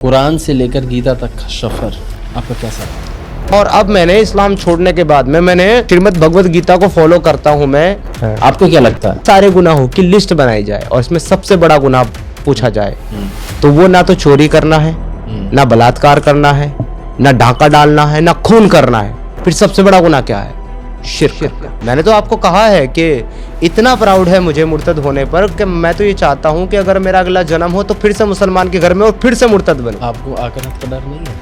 कुरान से लेकर गीता तक का सफर आपका कैसा रहा? और अब मैंने इस्लाम छोड़ने के बाद में मैंने श्रीमद् भगवत गीता को फॉलो करता हूँ मैं। आपको क्या लगता है? सारे गुनाहों की लिस्ट बनाई जाए और इसमें सबसे बड़ा गुनाह पूछा जाए तो वो ना तो चोरी करना है, ना बलात्कार करना है, ना डाका डालना है, ना खून करना है। फिर सबसे बड़ा गुनाह क्या है? शिर्क। मैंने तो आपको कहा है कि इतना प्राउड है मुझे मुर्तद होने पर कि मैं तो ये चाहता हूँ कि अगर मेरा अगला जन्म हो तो फिर से मुसलमान के घर में और फिर से मुर्तद बनूं। आपको आखिरत का डर नहीं है?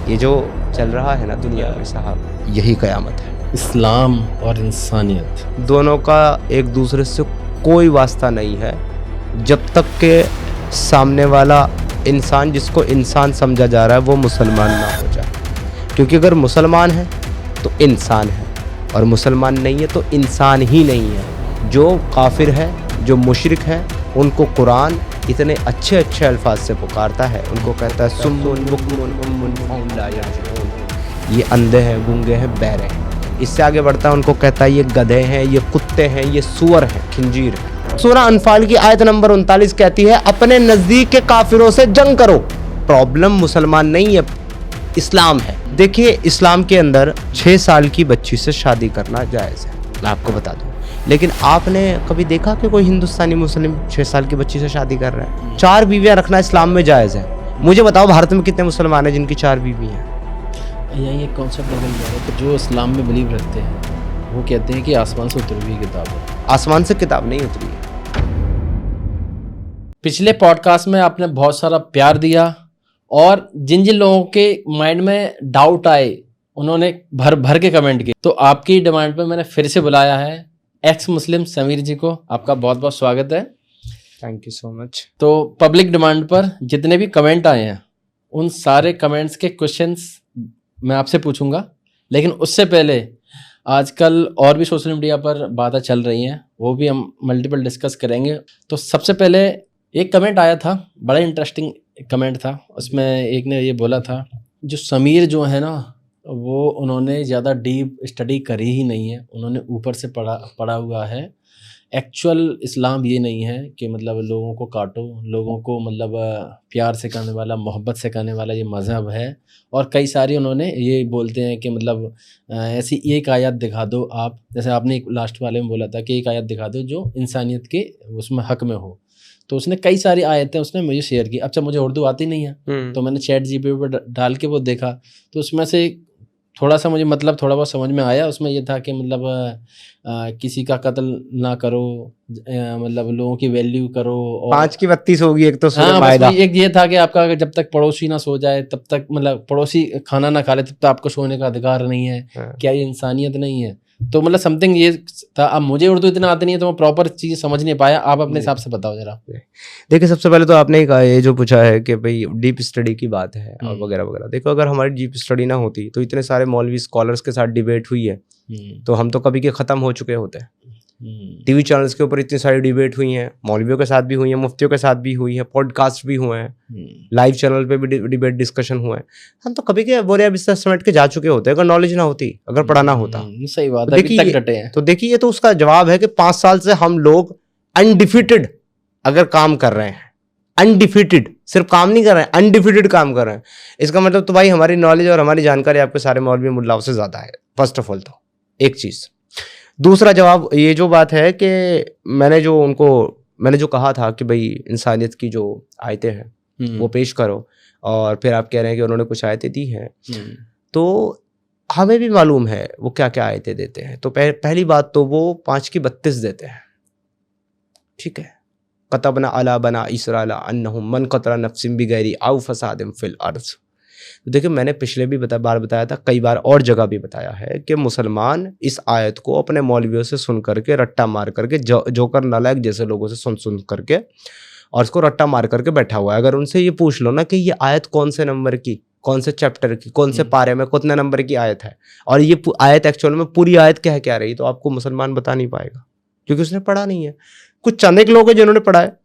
ये जो चल रहा है ना दुनिया में साहब, यही कयामत है। इस्लाम और इंसानियत दोनों का एक दूसरे से कोई वास्ता नहीं है जब तक के सामने वाला इंसान जिसको इंसान समझा जा रहा है वो मुसलमान ना हो जाए। क्योंकि अगर मुसलमान है तो इंसान है और मुसलमान नहीं है तो इंसान ही नहीं है। जो काफिर है, जो मुशरिक है, उनको कुरान इतने अच्छे अच्छे अल्फाज से पुकारता है, उनको कहता है सुम्मुन बुक्मुन उम्मुन फहुम ला यर्जिऊन। ये अंधे हैं, गूंगे हैं, बहरे हैं। इससे आगे बढ़ता है, उनको कहता है ये गधे हैं, ये कुत्ते हैं, ये सूअर हैं, खिंजीर हैं। सूरह अनफाल की आयत नंबर 39 कहती है अपने नजदीक के काफिरों से जंग करो। प्रॉब्लम मुसलमान नहीं है, इस्लाम है। देखिए इस्लाम के अंदर 6 साल की बच्ची से शादी करना जायज़ है, मैं आपको बता दूं। लेकिन आपने कभी देखा कि कोई हिंदुस्तानी मुस्लिम 6 साल की बच्ची से शादी कर रहा है? 4 बीवियां रखना इस्लाम में जायज़ है। मुझे बताओ भारत में कितने मुसलमान हैं जिनकी 4 बीवी हैं? यही एक कॉन्सेप्ट निकल गया है कि जो इस्लाम में बिलीव रखते हैं वो कहते हैं कि आसमान से उतरी हुई किताब है। आसमान से किताब नहीं उतरी है। पिछले पॉडकास्ट में आपने बहुत सारा प्यार दिया और जिन जिन लोगों के माइंड में डाउट आए उन्होंने भर भर के कमेंट किए। तो आपकी डिमांड पे मैंने फिर से बुलाया है एक्स मुस्लिम समीर जी को। आपका बहुत बहुत स्वागत है। Thank you so much. तो पब्लिक डिमांड पर जितने भी कमेंट आए हैं उन सारे कमेंट्स के क्वेश्चंस मैं आपसे पूछूंगा, लेकिन उससे पहले आजकल और भी सोशल मीडिया पर बातें चल रही हैं, वो भी हम मल्टीपल डिस्कस करेंगे। तो सबसे पहले एक कमेंट आया था, बड़ा इंटरेस्टिंग कमेंट था। उसमें एक ने ये बोला था जो समीर जो है ना वो उन्होंने ज़्यादा डीप स्टडी करी ही नहीं है, उन्होंने ऊपर से पढ़ा हुआ है। एक्चुअल इस्लाम ये नहीं है कि मतलब लोगों को काटो, लोगों को मतलब प्यार से करने वाला, मोहब्बत से करने वाला ये मज़हब है। और कई सारी उन्होंने ये बोलते हैं कि मतलब ऐसी एक आयत दिखा दो आप, जैसे आपने एक लास्ट वाले में बोला था कि एक आयत दिखा दो जो इंसानियत के उसमें हक में हो। तो उसने कई सारी आयतें उसने मुझे शेयर की। अच्छा मुझे उर्दू आती नहीं है तो मैंने चैट जीपीटी पर डाल के वो देखा, तो उसमें से थोड़ा सा मुझे मतलब थोड़ा बहुत समझ में आया। उसमें ये था कि मतलब किसी का कत्ल ना करो, मतलब लोगों की वैल्यू करो। और 5 की 32 होगी एक तो सूरह माइदा। एक ये था कि आपका जब तक पड़ोसी ना सो जाए तब तक, मतलब पड़ोसी खाना ना खा ले तब तक आपको सोने का अधिकार नहीं है। क्या ये इंसानियत नहीं है? तो मतलब समथिंग ये था। अब मुझे उर्दू इतना आती नहीं है तो मैं प्रॉपर चीज़ समझ नहीं पाया। आप अपने हिसाब से बताओ जरा। देखिए सबसे पहले तो आपने ही कहा ये जो पूछा है कि भाई डीप स्टडी की बात है और वगैरह वगैरह। देखो अगर हमारी डीप स्टडी ना होती तो इतने सारे मौलवी स्कॉलर्स के साथ डिबेट हुई है तो हम तो कभी के ख़त्म हो चुके होते हैं। टीवी चैनल्स के ऊपर इतनी सारी डिबेट हुई हैं, मौलवियों के साथ भी हुई हैं, मुफ्तियों के साथ भी हुई हैं, पॉडकास्ट भी हुए हैं, लाइव चैनल पे भी डिबेट डिस्कशन हुए हैं। हम तो कभी के बोरिया बिस्तर समेट के जा चुके होते अगर नॉलेज ना होती, अगर पढ़ाना होता। सही बात है, अभी तक डटे हैं। तो देखिए ये तो उसका जवाब है कि 5 साल से हम लोग अनडिफिटेड अगर काम कर रहे हैं, अनडिफिटेड, सिर्फ काम नहीं कर रहे हैं, अनडिफिटेड काम कर रहे हैं। इसका मतलब तो भाई हमारी नॉलेज और हमारी जानकारी आपके सारे मौलवी मुल्लाओं से ज़्यादा है। फर्स्ट ऑफ ऑल तो एक चीज़। दूसरा जवाब ये जो बात है कि मैंने जो कहा था कि भाई इंसानियत की जो आयतें हैं वो पेश करो, और फिर आप कह रहे हैं कि उन्होंने कुछ आयतें दी हैं, तो हमें भी मालूम है वो क्या क्या आयतें देते हैं। तो पहली बात तो वो 5 की 32 देते हैं, ठीक है। कतबना अला बना इसराइला अन्नहुम मन क़तला नफ्सिन बिगैरी औ फसादिन फिल अर्ज़। तो देखिए मैंने पिछले भी बार बताया था, कई बार और जगह भी बताया है कि मुसलमान इस आयत को अपने मौलवियों से सुन करके, रट्टा मार करके, जोकर नालायक जैसे लोगों से सुन करके और उसको रट्टा मार करके बैठा हुआ है। अगर उनसे ये पूछ लो ना कि ये आयत कौन से नंबर की, कौन से चैप्टर की, कौन से पारे में कितने नंबर की आयत है और ये आयत एक्चुअल में पूरी आयत क्या रही, तो आपको मुसलमान बता नहीं पाएगा क्योंकि उसने पढ़ा नहीं है। कुछ चंद एक लोग हैं जिन्होंने पढ़ा है,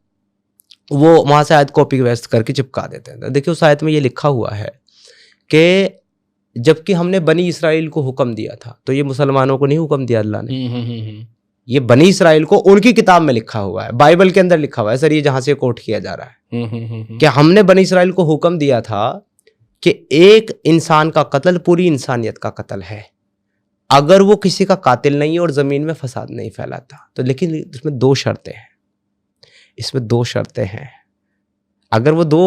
वो वहाँ से आयत कॉपी वेस्ट करके चिपका देते हैं। देखिए उस आयत में ये लिखा हुआ है कि जबकि हमने बनी इसराइल को हुक्म दिया था, तो ये मुसलमानों को नहीं हुक्म दिया अल्लाह ने। ये बनी इसराइल को उनकी किताब में लिखा हुआ है, बाइबल के अंदर लिखा हुआ है सर, ये जहां से कोट किया जा रहा है कि हमने बनी इसराइल को हुक्म दिया था कि एक इंसान का कत्ल पूरी इंसानियत का कत्ल है, अगर वो किसी का कातिल नहीं है और जमीन में फसाद नहीं फैलाता तो। लेकिन इसमें दो शर्तें हैं, इसमें दो शर्तें हैं। अगर वो दो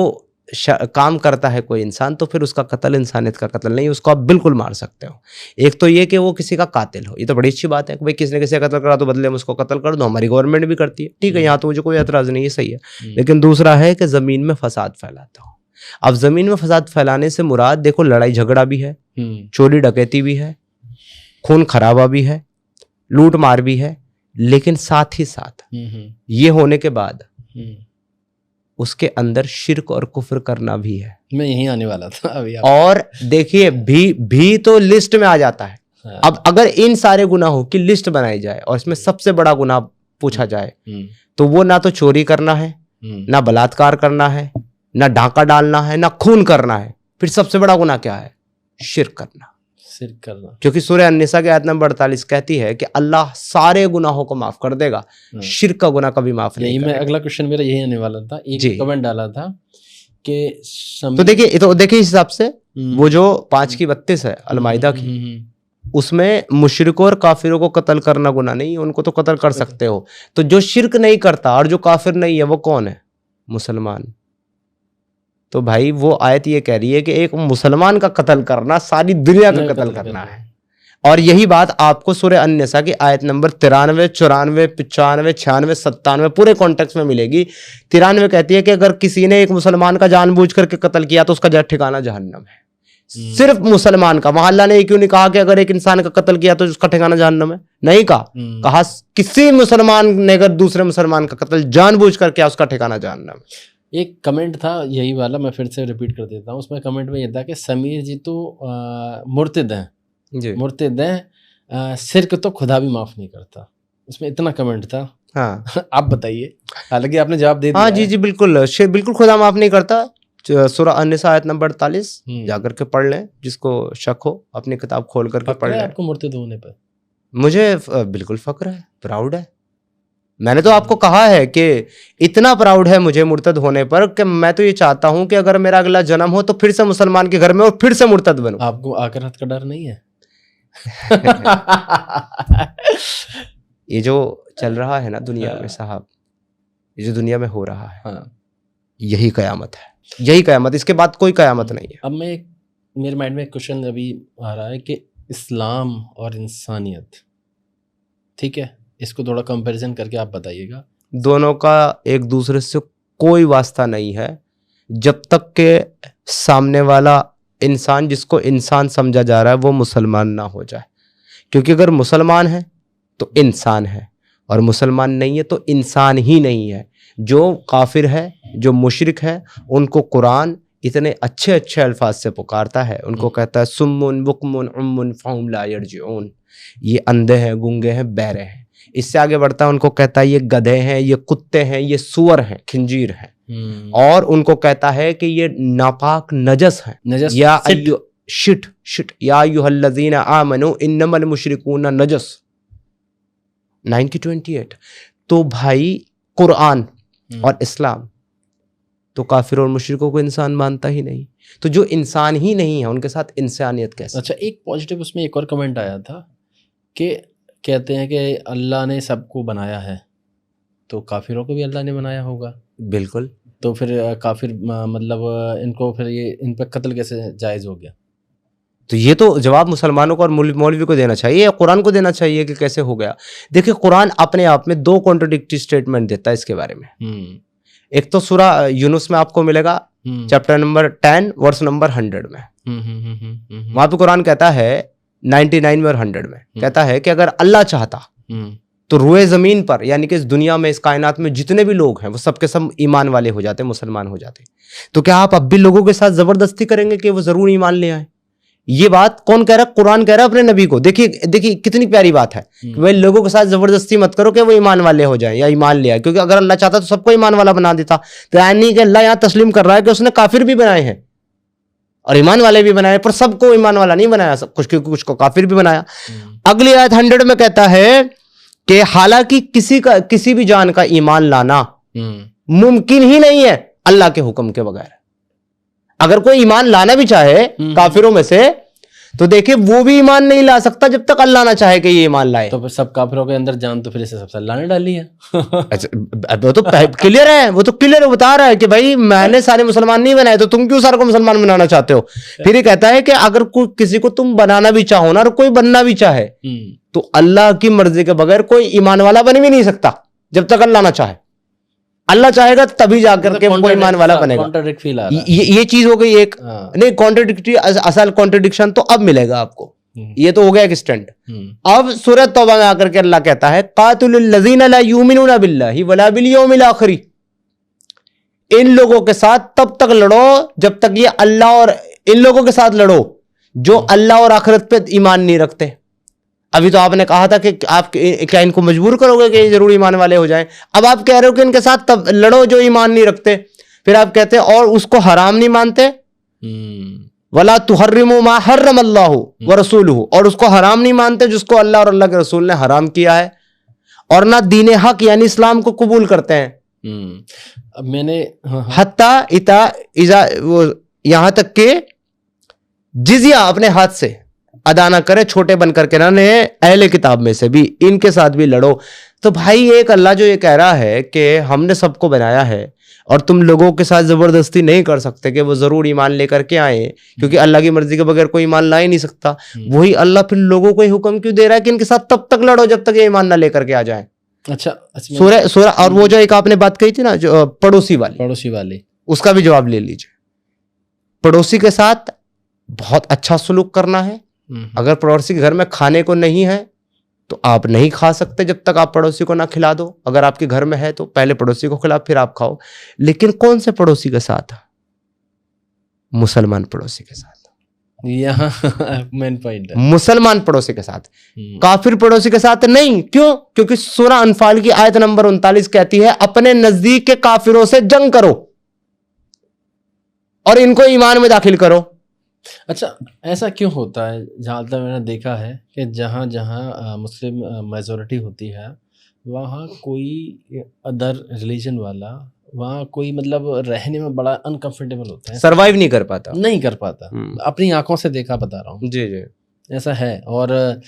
काम करता है कोई इंसान तो फिर उसका कत्ल इंसानियत का कत्ल नहीं, उसको आप बिल्कुल मार सकते हो। एक तो ये कि वो किसी का कातिल हो, ये तो बड़ी अच्छी बात है कि भाई किसी ने किसी का कत्ल करा तो बदले में उसको कत्ल कर दो, हमारी गवर्नमेंट भी करती है, ठीक है, यहाँ तो मुझे कोई एतराज नहीं है, सही है। लेकिन दूसरा है कि जमीन में फसाद फैलाता हो। अब जमीन में फसाद फैलाने से मुराद देखो लड़ाई झगड़ा भी है, चोरी डकैती भी है, खून खराबा भी है, लूट मार भी है, लेकिन साथ ही साथ ये होने के बाद उसके अंदर शिर्क और कुफ्र करना भी है। मैं यहीं आने वाला था अभी और देखिए भी तो लिस्ट में आ जाता है। हाँ। अब अगर इन सारे गुनाहों की लिस्ट बनाई जाए और इसमें सबसे बड़ा गुनाह पूछा जाए तो वो ना तो चोरी करना है, ना बलात्कार करना है, ना डाका डालना है, ना खून करना है, फिर सबसे बड़ा गुनाह क्या है? शिर्क करना। शिर्क करना, क्योंकि सूरह अन-निसा की आयत नंबर 48 कहती है कि अल्लाह सारे गुनाहों को माफ कर देगा, शिर्क का गुनाह कभी माफ नहीं करेगा। मैं अगला क्वेश्चन मेरा यही आने वाला था। एक कमेंट डाला था कि तो देखिए इस हिसाब से वो जो 5 की 32 है अल-माइदा की, उसमें मुशरिकों और काफिरों को कत्ल करना गुनाह नहीं है, उनको तो कत्ल कर सकते हो। तो जो शिर्क नहीं करता और जो काफिर नहीं है वो कौन है? मुसलमान। तो भाई वो आयत ये कह रही है कि एक मुसलमान का कत्ल करना सारी दुनिया का कत्ल करना है। और यही बात आपको सूरह अन-निसा की आयत नंबर 93, 94, 95, 96, 97 पूरे कॉन्टेक्स्ट में मिलेगी। 93 कहती है कि अगर किसी ने एक मुसलमान का जानबूझ करके कत्ल किया तो उसका ठिकाना जहन्नम है। सिर्फ मुसलमान का। वहां अल्लाह ने क्यों नहीं कहा कि अगर एक इंसान का कत्ल किया तो उसका ठिकाना जहन्नम है? नहीं कहा, कहा किसी मुसलमान ने अगर दूसरे मुसलमान का कत्ल जानबूझ कर किया उसका ठिकाना जहन्नम है। एक कमेंट था यही वाला, मैं फिर से रिपीट कर देता हूँ। उसमें कमेंट में ये था कि समीर जी तो मुर्तिद हैं, मुर्तिद हैं, शिर्क तो खुदा भी माफ़ नहीं करता। उसमें इतना कमेंट था। हाँ आप बताइए, हालांकि आपने जवाब दे दिया। हाँ जी बिल्कुल, बिल्कुल खुदा माफ़ नहीं करता। सूरह अन-निसा आयत नंबर 48 जाकर के पढ़ लें, जिसको शक हो अपनी किताब खोल करके पढ़ लें। आपको मुर्तिद होने पर? मुझे बिल्कुल फक्र है, प्राउड है। मैंने तो आपको कहा है कि इतना प्राउड है मुझे मुर्तद होने पर कि मैं तो ये चाहता हूं कि अगर मेरा अगला जन्म हो तो फिर से मुसलमान के घर में और फिर से मुर्तद बनूं। आपको आखिरत का डर नहीं है? ये जो चल रहा है ना दुनिया में साहब, ये जो दुनिया में हो रहा है, हाँ, यही कयामत है, यही कयामत, इसके बाद कोई कयामत नहीं है। अब मेरे माइंड में एक क्वेश्चन अभी आ रहा है कि इस्लाम और इंसानियत, ठीक है, इसको थोड़ा कंपैरिजन करके आप बताइएगा। दोनों का एक दूसरे से कोई वास्ता नहीं है जब तक के सामने वाला इंसान जिसको इंसान समझा जा रहा है वो मुसलमान ना हो जाए। क्योंकि अगर मुसलमान है तो इंसान है, और मुसलमान नहीं है तो इंसान ही नहीं है। जो काफिर है, जो मुशरिक है, उनको कुरान इतने अच्छे अच्छे अल्फाज से पुकारता है, उनको कहता है सुम्मुन बुकमुन उम्मुन फहुम ला यरजिऊन, ये अंधे हैं, गूंगे हैं, बहरे हैं। इससे आगे बढ़ता है, उनको कहता है ये गधे हैं, ये कुत्ते हैं, ये सुअर हैं, खिंजीर हैं। और उनको कहता है कि ये नापाक नजस हैं, या शिट या अय्युहल्लज़ीना आमनू इन्नमल मुशरिकूना नजस 9:28। तो भाई कुरान और इस्लाम तो काफिर और मुशरिकों को इंसान मानता ही नहीं, तो जो इंसान ही नहीं है उनके साथ इंसानियत कैसे? अच्छा, एक पॉजिटिव उसमें एक और कमेंट आया था कि कहते हैं कि अल्लाह ने सबको बनाया है तो काफिरों को भी अल्लाह ने बनाया होगा। बिल्कुल। तो फिर काफिर मतलब इनको फिर ये इन पर कत्ल कैसे जायज़ हो गया? तो ये तो जवाब मुसलमानों को और मौलवी को देना चाहिए या कुरान को देना चाहिए कि कैसे हो गया। देखिए कुरान अपने आप में 2 कॉन्ट्रडिक्टरी स्टेटमेंट देता है इसके बारे में। एक तो सूरह यूनुस में आपको मिलेगा चैप्टर नंबर 10 वर्स नंबर 100 में, वहां पे कुरान कहता है 99 में और 100 में कहता है कि अगर अल्लाह चाहता तो रुए जमीन पर, यानी कि इस दुनिया में, इस कायनात में जितने भी लोग हैं वो सबके सब ईमान वाले हो जाते, मुसलमान हो जाते। तो क्या आप अब भी लोगों के साथ जबरदस्ती करेंगे कि वो जरूर ईमान ले आए? ये बात कौन कह रहा है? कुरान कह रहा है अपने नबी को। देखिए कितनी प्यारी बात है कि भाई लोगों के साथ जबरदस्ती मत करो कि वो ईमान वाले हो जाएं या ईमान ले आए, क्योंकि अगर अल्लाह चाहता तो सबको ईमान वाला बना देता। तो यानी कि अल्लाह यहाँ तस्लीम कर रहा है कि उसने काफिर भी बनाए हैं और ईमान वाले भी बनाए, पर सबको ईमान वाला नहीं बनाया, सब कुछ को काफिर भी बनाया। अगली आयत 100 में कहता है कि हालांकि किसी भी जान का ईमान लाना मुमकिन ही नहीं है अल्लाह के हुक्म के बगैर। अगर कोई ईमान लाना भी चाहे काफिरों में से, तो देखिए वो भी ईमान नहीं ला सकता जब तक अल्लाह ना चाहे कि ये ईमान लाए। तो फिर सब काफिरों के अंदर जान तो फिर इसे सबसे अल्लाह ने डाली है। अच्छा, वो तो क्लियर है, वो तो क्लियर बता रहा है कि भाई मैंने सारे मुसलमान नहीं बनाए, तो तुम क्यों सारे को मुसलमान बनाना चाहते हो? फिर ये कहता है कि अगर किसी को तुम बनाना भी चाहो ना, और कोई बनना भी चाहे, तो अल्लाह की मर्जी के बगैर कोई ईमान वाला बन भी नहीं सकता जब तक अल्लाह ना चाहे। अल्लाह चाहेगा तभी जाकर के कोई ईमान वाला बनेगा। कॉन्ट्राडिक्ट फील आ रहा है। ये चीज हो गई एक। नहीं, कॉन्ट्राडिक्टरी असल कॉन्ट्रडिक्शन तो अब मिलेगा आपको। ये तो हो गया एक स्टैंड। अब सूरह तौबा में आकर के अल्लाह कहता है कातिलुल लज़ीना ला युमिनूना बिल्लाहि वला बिल यौमिल आखिर। इन लोगों के साथ तब तक लड़ो जब तक ये अल्लाह और इन लोगों के साथ लड़ो जो अल्लाह और आखिरत पे ईमान नहीं रखते। अभी तो आपने कहा था कि आप क्या इनको मजबूर करोगे कि जरूर ईमान वाले हो जाएं? अब आप कह रहे हो कि इनके साथ तब लड़ो जो ईमान नहीं रखते। फिर आप कहते हैं और उसको हराम नहीं मानते, वला तुहर्रिमू मा हर्रमल्लाहु व रसूलुहु, और उसको हराम नहीं मानते जिसको अल्लाह और अल्लाह के रसूल ने हराम किया है, और ना दीन हक यानी इस्लाम को कबूल करते हैं। अब मैंने हत्ता इता इजा, वो यहां तक के जिजिया अपने हाथ से अदा ना करे, छोटे बन करके ना ने अहले किताब में से भी, इनके साथ भी लड़ो। तो भाई एक अल्लाह जो ये कह रहा है कि हमने सबको बनाया है और तुम लोगों के साथ जबरदस्ती नहीं कर सकते कि वो जरूर ईमान लेकर के आए, क्योंकि अल्लाह की मर्जी के बगैर कोई ईमान ला ही नहीं सकता। वही अल्लाह फिर लोगों को ही हुक्म क्यों दे रहा है कि इनके साथ तब तक लड़ो जब तक ये ईमान ना लेकर के आ जाए। अच्छा, सूरह और वो जो एक आपने बात कही थी ना, जो पड़ोसी वाली, उसका भी जवाब ले लीजिए। पड़ोसी के साथ बहुत अच्छा सलूक करना है। अगर पड़ोसी के घर में खाने को नहीं है तो आप नहीं खा सकते जब तक आप पड़ोसी को ना खिला दो। अगर आपके घर में है तो पहले पड़ोसी को खिलाओ फिर आप खाओ। लेकिन कौन से पड़ोसी के साथ? मुसलमान पड़ोसी के साथ। यहाँ मेन पॉइंट है, मुसलमान पड़ोसी के साथ, काफिर पड़ोसी के साथ नहीं। क्यों? क्योंकि सूरह अनफाल की आयत नंबर 39 कहती है अपने नजदीक के काफिरों से जंग करो और इनको ईमान में दाखिल करो। अच्छा, ऐसा क्यों होता है? जहाँ तक मैंने देखा है कि जहाँ जहाँ मुस्लिम मेजॉरिटी होती है वहाँ कोई अदर रिलीजन वाला, वहाँ कोई मतलब रहने में बड़ा अनकंफर्टेबल होता है, सरवाइव नहीं कर पाता। अपनी आंखों से देखा, बता रहा हूँ जी जी, ऐसा है। और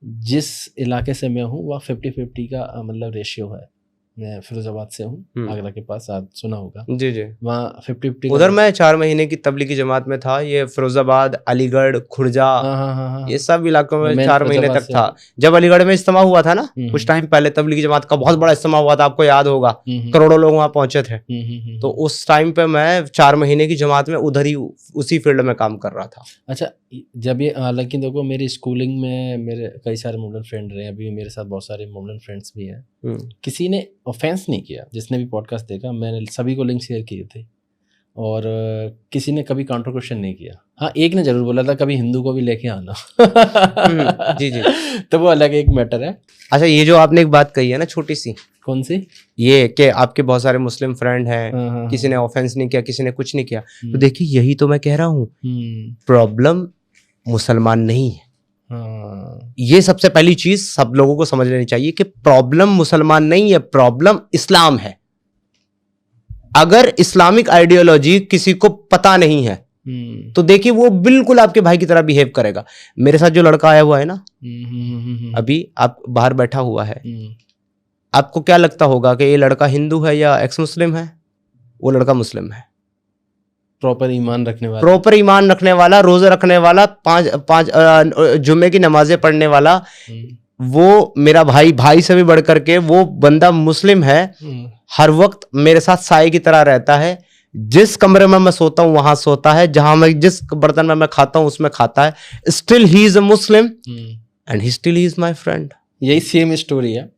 जिस इलाके से मैं हूँ वहाँ 50-50 का मतलब रेशियो है। मैं फिरोजाबाद से हूँ, आगरा के पास, आप सुना होगा। जी जी, वहाँ 50-50 उधर मैं 4 महीने की तबलीगी जमात में था। ये फिरोजाबाद, अलीगढ़, खुर्जा, ये सब इलाकों में 4 महीने तक था। जब अलीगढ़ में इज्तिमा हुआ था ना कुछ टाइम पहले, तबलीगी जमात का बहुत बड़ा इज्तिमा हुआ था, आपको याद होगा, करोड़ों लोग वहाँ पहुंचे थे। तो उस टाइम पे मैं 4 महीने की जमात में उधर ही उसी फील्ड में काम कर रहा था। अच्छा, जब ये हालांकि देखो मेरी स्कूलिंग में मेरे कई सारे मोमडन फ्रेंड रहे, अभी मेरे साथ बहुत सारे मोमडन फ्रेंड्स भी हैं। किसी ने ऑफेंस नहीं किया, जिसने भी पॉडकास्ट देखा मैंने सभी को लिंक शेयर किए थे, और किसी ने कभी काउंटर क्वेश्चन नहीं किया। हाँ, एक ने जरूर बोला था कभी हिंदू को भी लेके आना। जी जी, तो वो अलग एक मैटर है। अच्छा, ये जो आपने एक बात कही है ना छोटी सी, कौन सी? ये कि आपके बहुत सारे मुस्लिम फ्रेंड हैं, किसी ने ऑफेंस नहीं किया, किसी ने कुछ नहीं किया। तो देखिए यही तो मैं कह रहा हूँ, प्रॉब्लम मुसलमान नहीं है। ये सबसे पहली चीज सब लोगों को समझ लेनी चाहिए कि प्रॉब्लम मुसलमान नहीं है, प्रॉब्लम इस्लाम है। अगर इस्लामिक आइडियोलॉजी किसी को पता नहीं है तो देखिए वो बिल्कुल आपके भाई की तरह बिहेव करेगा। मेरे साथ जो लड़का आया हुआ है ना, अभी आप बाहर बैठा हुआ है, आपको क्या लगता होगा कि ये लड़का हिंदू है या एक्स मुस्लिम है? वो लड़का मुस्लिम है, प्रॉपर ईमान रखने वाला, रोजे रखने वाला, पांच जुम्मे की नमाजें पढ़ने वाला। वो मेरा भाई से भी बढ़ करके वो बंदा मुस्लिम है। हर वक्त मेरे साथ साए की तरह रहता है। जिस कमरे में मैं सोता हूँ वहां सोता है, जहां मैं जिस बर्तन में मैं खाता हूँ उसमें खाता है। Still he is a Muslim and he still is my friend. यही सेम स्टोरी है।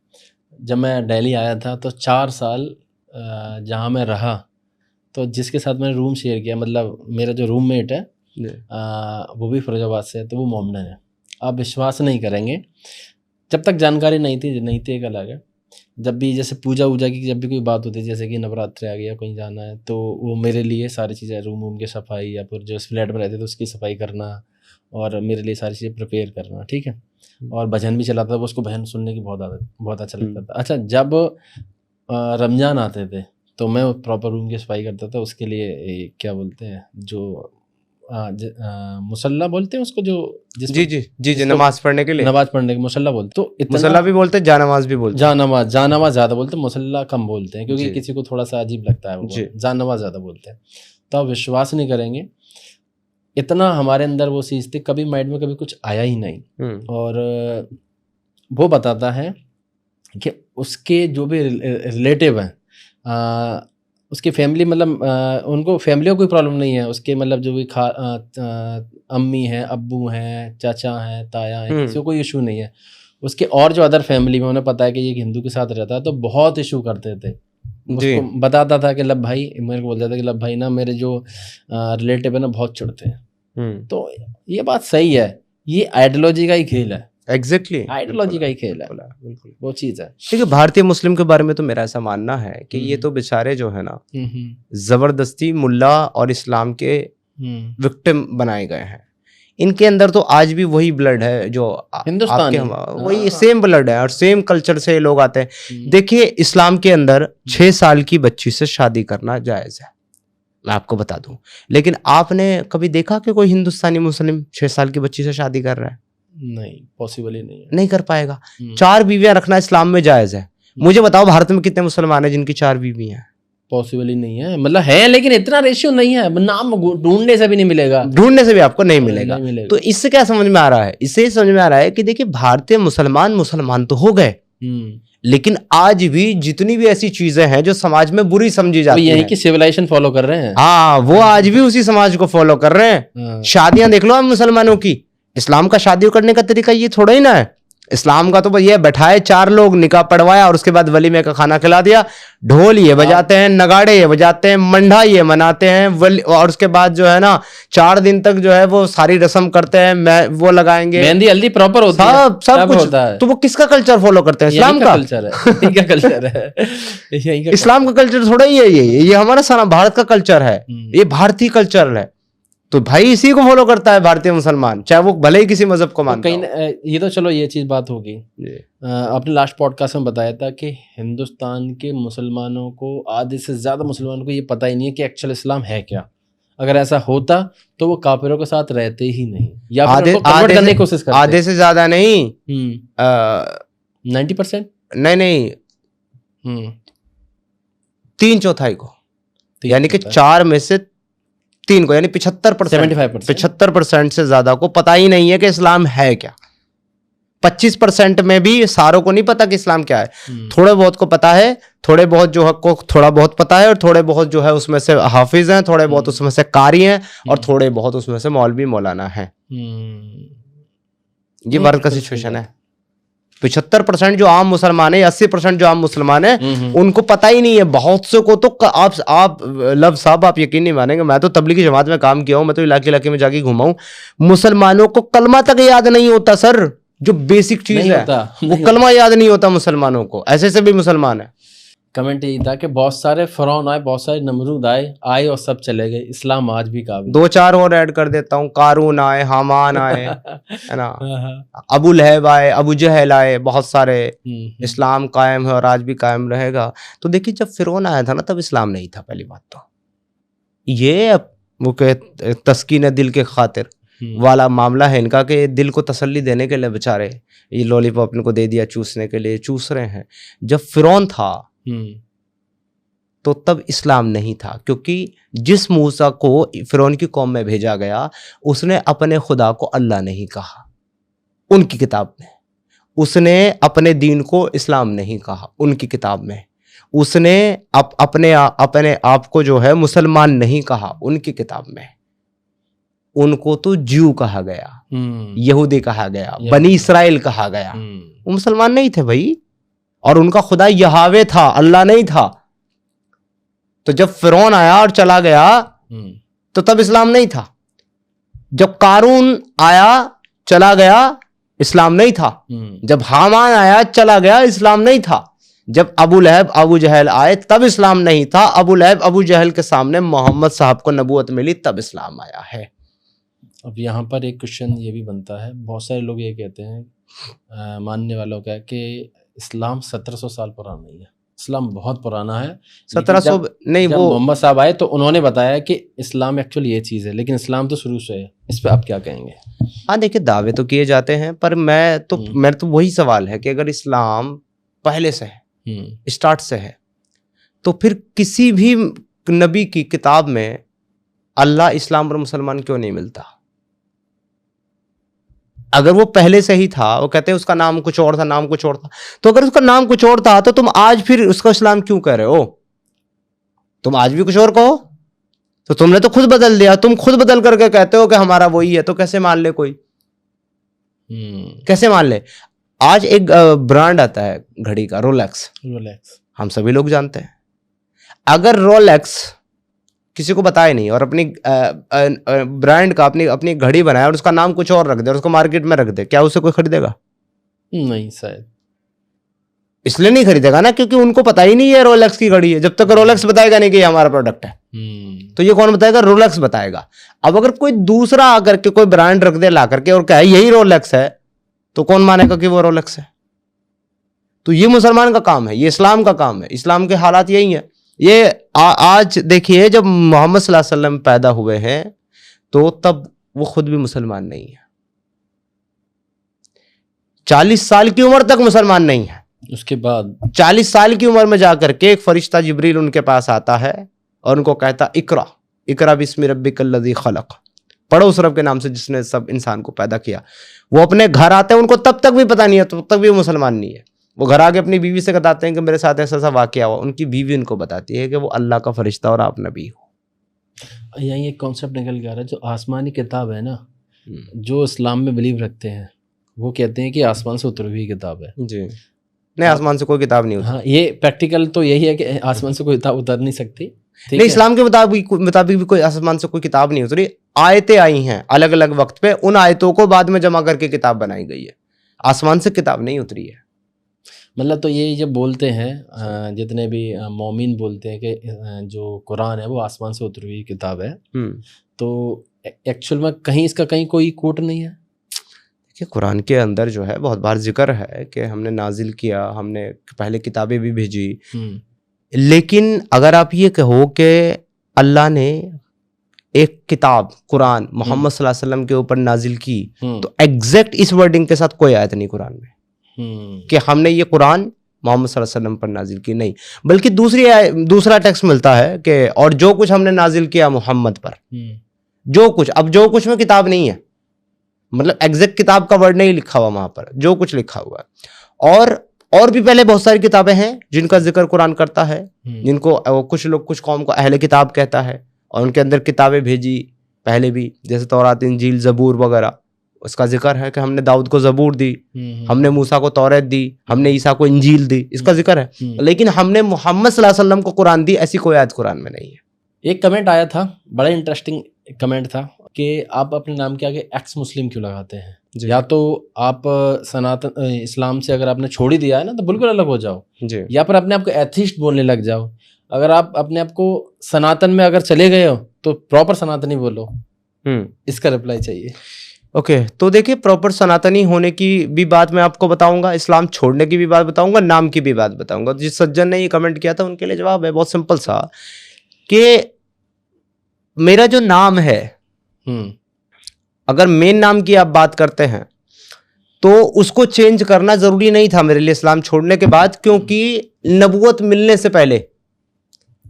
जब मैं दिल्ली आया था तो 4 साल जहाँ मैं रहा, तो जिसके साथ मैंने रूम शेयर किया, मतलब मेरा जो रूममेट है वो भी फिरोजाबाद से है, तो वो मोमडन है। आप विश्वास नहीं करेंगे, जब तक जानकारी नहीं थी एक अलग है। जब भी जैसे पूजा वूजा की जब भी कोई बात होती है, जैसे कि नवरात्रि आ गया, कहीं जाना है, तो वो मेरे लिए सारी चीज़ें, रूम की सफाई, या फिर जो फ्लैट में रहते तो उसकी सफाई करना, और मेरे लिए सारी चीज़ें प्रिपेयर करना, ठीक है। और भजन भी चलाता था, वो उसको भजन सुनने की बहुत अच्छा लगता था। अच्छा, जब रमज़ान आते थे तो मैं प्रॉपर रूम की सफाई करता था, उसके लिए क्या बोलते हैं जो मुसल्ला बोलते हैं उसको, जो जी नमाज पढ़ने के लिए, नमाज पढ़ने के मुसल्ला बोलते, तो मुसल्ला भी बोलते हैं, जानमाज भी बोलते हैं। जानमाज ज़्यादा बोलते हैं, मुसल्ला कम बोलते हैं, क्योंकि जी। किसी को थोड़ा सा अजीब लगता है वो, जानमाज ज़्यादा बोलते हैं। तो आप विश्वास नहीं करेंगे, इतना हमारे अंदर वो चीज़ थी, कभी माइंड में कभी कुछ आया ही नहीं। और वो बताता है कि उसके जो भी रिलेटिव हैं, उसकी फैमिली, मतलब उनको फैमिली को कोई प्रॉब्लम नहीं है, उसके मतलब जो भी अम्मी हैं, अब्बू हैं, चाचा हैं, ताया हैं, किसी को कोई इशू नहीं है। उसके और जो अदर फैमिली में उन्हें पता है कि ये हिंदू के साथ रहता है, तो बहुत इशू करते थे। उसको बताता था कि लब भाई, मेरे को बोलता था कि लब भाई ना, मेरे जो रिलेटिव है ना बहुत चिढ़ते हैं। तो ये बात सही है, ये आइडियोलॉजी का ही खेल है। एग्जैक्टली, आइडियोलॉजी का ही खेल है, बिल्कुल वो चीज़ है। ठीक है, भारतीय मुस्लिम के बारे में तो मेरा ऐसा मानना है कि ये तो बेचारे जो है ना, जबरदस्ती मुल्ला और इस्लाम के विक्टिम बनाए गए हैं। इनके अंदर तो आज भी वही ब्लड है जो हिंदुस्तान, वही सेम ब्लड है और सेम कल्चर से लोग आते हैं। देखिए, इस्लाम के अंदर 6 साल की बच्ची से शादी करना जायज है, मैं आपको बता दूं। लेकिन आपने कभी देखा कि कोई हिंदुस्तानी मुस्लिम 6 साल की बच्ची से शादी कर रहा है? नहीं, पॉसिबल ही नहीं है, नहीं कर पाएगा। 4 बीवियां रखना इस्लाम में जायज है। मुझे बताओ, भारत में कितने मुसलमान हैं जिनकी 4 बीवी हैं? पॉसिबल ही नहीं है, मतलब है लेकिन इतना रेशियो नहीं है, नाम ढूंढने से भी नहीं मिलेगा, ढूंढने से भी आपको नहीं मिलेगा। तो इससे क्या समझ में आ रहा है? इससे समझ में आ रहा है कि देखिए, भारतीय मुसलमान तो हो गए, लेकिन आज भी जितनी भी ऐसी चीजें हैं जो समाज में बुरी समझी जाती हैं, यही कि सिविलाइजेशन फॉलो कर रहे हैं। हाँ, वो आज भी उसी समाज को फॉलो कर रहे हैं। शादियां देख लो आप मुसलमानों की, इस्लाम का शादी करने का तरीका ये थोड़ा ही ना है। इस्लाम का तो बस ये बैठाए 4 लोग, निकाह पढ़वाया और उसके बाद वलीमे का खाना खिला दिया, ढोल ये बजाते हैं, नगाड़े ये बजाते हैं, मंडा ये मनाते हैं, और उसके बाद जो है ना 4 दिन तक जो है वो सारी रस्म करते हैं, वो लगाएंगे, मेहंदी हल्दी प्रॉपर होती है, सब कुछ होता है। तो वो किसका कल्चर फॉलो करते हैं? इस्लाम का कल्चर है, कल्चर है। इस्लाम का कल्चर थोड़ा ही है ये हमारा सारा भारत का कल्चर है, ये भारतीय कल्चर है। तो भाई इसी को फॉलो करता है भारतीय मुसलमान, चाहे वो भले ही किसी मजहब को मानता हो। ये तो चलो ये चीज बात होगी। आपने लास्ट पॉडकास्ट में बताया था कि हिंदुस्तान के मुसलमानों को, आधे से ज्यादा मुसलमानों को ये पता ही नहीं है कि एक्चुअल इस्लाम है क्या। अगर ऐसा होता तो वो काफिरों के साथ रहते ही नहीं, या फिर उनको कन्वर्ट करने की कोशिश करते। आधे से ज्यादा नहीं, 90%, नहीं 3/4 को, यानी कि 4 में से 3 को, यानी 75%, 75% से ज्यादा को पता ही नहीं है कि इस्लाम है क्या। 25% में भी सारों को नहीं पता कि इस्लाम क्या है। थोड़े बहुत को पता है, थोड़े बहुत जो है को थोड़ा बहुत पता है, और थोड़े बहुत जो है उसमें से हाफिज हैं, थोड़े बहुत उसमें से कारी हैं, और थोड़े बहुत उसमें से मौलवी मौलाना है। ये वर्ग का सिचुएशन है। 75% जो आम मुसलमान है, 80% जो आम मुसलमान है, उनको पता ही नहीं है। बहुत से को तो आप लव साहब, आप यकीन नहीं मानेंगे, मैं तो तबलीगी जमात में काम किया हूं, मैं तो इलाके इलाके में जाके घुमा हूं, मुसलमानों को कलमा तक याद नहीं होता सर, जो बेसिक चीज है वो कलमा याद नहीं होता मुसलमानों को। ऐसे से भी मुसलमान है। कमेंट यही था कि बहुत सारे फरौन आए, बहुत सारे नमरूद आए और सब चले गए, इस्लाम आज भी काबिल। 2-4 और ऐड कर देता हूँ, कारून आए, हामान आए, है ना, अबू लहब आए, अबू जहल आए, बहुत सारे। इस्लाम कायम है और आज भी कायम रहेगा। तो देखिए, जब फिरौन आया था ना, तब इस्लाम नहीं था। पहली बात तो ये वो तस्कीन दिल के खातिर वाला मामला है इनका, कि दिल को तसल्ली देने के लिए बेचारे ये लॉलीपॉप इनको दे दिया चूसने के लिए, चूस रहे हैं। जब फिरौन था तो तब इस्लाम नहीं था, क्योंकि जिस मूसा को फिरौन की कौम में भेजा गया, उसने अपने खुदा को अल्लाह नहीं कहा उनकी किताब में, उसने अपने दीन को इस्लाम नहीं कहा उनकी किताब में, उसने अपने आप को जो है मुसलमान नहीं कहा उनकी किताब में। उनको तो ज्यू कहा गया, यहूदी कहा गया, बनी इस्राइल कहा गया। वो मुसलमान नहीं थे भाई, और उनका खुदा यहावे था, अल्लाह नहीं था। तो जब फिरौन आया और चला गया तो तब इस्लाम नहीं था। जब कारून आया चला गया, इस्लाम नहीं था। जब हामान आया चला गया, इस्लाम नहीं था। जब अबू लहब अबू जहल आए तब इस्लाम नहीं था। अबू लहब अबू जहल के सामने मोहम्मद साहब को नबूवत मिली, तब इस्लाम आया है। अब यहाँ पर एक क्वेश्चन ये भी बनता है, बहुत सारे लोग ये कहते हैं मानने वालों का है कि इस्लाम 1700 साल पुराना नहीं है। इस्लाम बहुत पुराना है। लेकिन 1700 नहीं, जब वो मोहम्मद साहब आए तो उन्होंने बताया कि इस्लाम एक्चुअली ये चीज़ है, लेकिन इस्लाम तो शुरू से है। इस पे आप क्या कहेंगे? हाँ देखिए, दावे तो किए जाते हैं, पर मेरा तो वही सवाल है कि अगर इस्लाम पहले से है, स्टार्ट से है, तो फिर किसी भी नबी की किताब में अल्लाह इस्लाम और मुसलमान क्यों नहीं मिलता? अगर वो पहले से ही था, वो कहते हैं उसका नाम कुछ और था, नाम कुछ और था, तो अगर उसका नाम कुछ और था तो तुम आज फिर उसका इस्लाम क्यों कह रहे हो? तुम आज भी कुछ और कहो, तो तुमने तो खुद बदल दिया। तुम खुद बदल करके कहते हो कि हमारा वही है, तो कैसे मान ले कोई? कैसे मान ले? आज एक ब्रांड आता है घड़ी का, रोलेक्स। हम सभी लोग जानते हैं। अगर रोलेक्स किसी को बताए नहीं और अपनी ब्रांड का अपनी घड़ी बनाए और उसका नाम कुछ और रख दे और उसको मार्केट में रख दे, क्या उसे कोई खरीदेगा? नहीं, शायद इसलिए नहीं खरीदेगा ना क्योंकि उनको पता ही नहीं है रोलेक्स की घड़ी है। जब तक रोलेक्स बताएगा नहीं कि ये हमारा प्रोडक्ट है, तो ये कौन बताएगा? रोलेक्स बताएगा। अब अगर कोई दूसरा आकर के कोई ब्रांड रख दे ला करके और कहे यही रोलेक्स है, तो कौन मानेगा कि वो रोलेक्स है? तो ये मुसलमान का काम है, ये इस्लाम का काम है। इस्लाम के हालात यही है। ये आज देखिए, जब मोहम्मद सल्लल्लाहु अलैहि वसल्लम पैदा हुए हैं तो तब वो खुद भी मुसलमान नहीं है। 40 साल की उम्र तक मुसलमान नहीं है। उसके बाद 40 साल की उम्र में जाकर के एक फरिश्ता जिब्रील उनके पास आता है और उनको कहता, इकरा इकरा बिस्मि रब्बिकल लज़ी खलक, पढ़ो उस रब के नाम से जिसने सब इंसान को पैदा किया। वो अपने घर आते हैं, उनको तब तक भी पता नहीं है, तब तक भी वो मुसलमान नहीं है। वो घर आके अपनी बीवी से बताते हैं कि मेरे साथ ऐसा ऐसा वाकया हुआ। उनकी बीवी उनको बताती है कि वो अल्लाह का फरिश्ता और आप नबी हो। यही एक कॉन्सेप्ट निकल के आ रहा है, जो आसमानी किताब है ना, जो इस्लाम में बिलीव रखते हैं, वो कहते हैं कि आसमान से उतरी हुई किताब है। जी नहीं, आसमान से कोई किताब नहीं उतरी। हाँ, ये प्रैक्टिकल तो यही है कि आसमान से कोई किताब उतर नहीं सकती। नहीं, इस्लाम के मुताबिक भी कोई आसमान से कोई किताब नहीं उतरी। आयतें आई हैं अलग अलग वक्त पे, उन आयतों को बाद में जमा करके किताब बनाई गई है। आसमान से किताब नहीं उतरी है। मतलब तो ये जब बोलते हैं जितने भी मोमिन बोलते हैं कि जो कुरान है वो आसमान से उतरी हुई किताब है, तो एक्चुअल में कहीं इसका कहीं कोई कोट नहीं है। देखिए, कुरान के अंदर जो है बहुत बार जिक्र है कि हमने नाजिल किया, हमने पहले किताबें भी भेजी, लेकिन अगर आप ये कहो कि अल्लाह ने एक किताब कुरान मोहम्मद सल्लल्लाहु अलैहि वसल्लम के ऊपर नाजिल की, तो एग्जैक्ट इस वर्डिंग के साथ कोई आयत नहीं कुरान में कि हमने ये कुरान मोहम्मद सल्लल्लाहु अलैहि वसल्लम पर नाजिल की। नहीं, बल्कि दूसरा टेक्स्ट मिलता है कि और जो कुछ हमने नाजिल किया मोहम्मद पर, जो कुछ, अब जो कुछ में किताब नहीं है, मतलब एग्जैक्ट किताब का वर्ड नहीं लिखा हुआ वहां पर, जो कुछ लिखा हुआ है। और भी पहले बहुत सारी किताबें हैं जिनका जिक्र कुरान करता है, जिनको कुछ लोग, कुछ कौम को अहले किताब कहता है, और उनके अंदर किताबें भेजी पहले भी, जैसे तौरात, इंजील, जबूर वगैरह। उसका जिक्र है कि हमने दाऊद को जबूर दी, हमने मूसा को तौरात दी, हमने ईसा को इंजील दी, इसका जिक्र है। लेकिन हमने मोहम्मद सल्लल्लाहु अलैहि वसल्लम को कुरान दी, ऐसी कोई आयत कुरान में नहीं है। एक कमेंट आया था, बड़ा इंटरेस्टिंग कमेंट था कि आप अपने नाम के आगे एक्स मुस्लिम क्यों लगाते हैं? या तो आप सनातन इस्लाम से अगर आपने छोड़ ही दिया है ना, तो बिल्कुल अलग हो जाओ, या फिर अपने आप को एथिस्ट बोलने लग जाओ। अगर आप अपने आप को सनातन में अगर चले गए हो तो प्रॉपर सनातनी बोलो। इसका रिप्लाई चाहिए। ओके, तो देखिए, प्रॉपर सनातनी होने की भी बात मैं आपको बताऊंगा, इस्लाम छोड़ने की भी बात बताऊंगा, नाम की भी बात बताऊंगा। जिस सज्जन ने ये कमेंट किया था उनके लिए जवाब है बहुत सिंपल सा, कि मेरा जो नाम है, अगर मेन नाम की आप बात करते हैं तो उसको चेंज करना जरूरी नहीं था मेरे लिए इस्लाम छोड़ने के बाद, क्योंकि नबूवत मिलने से पहले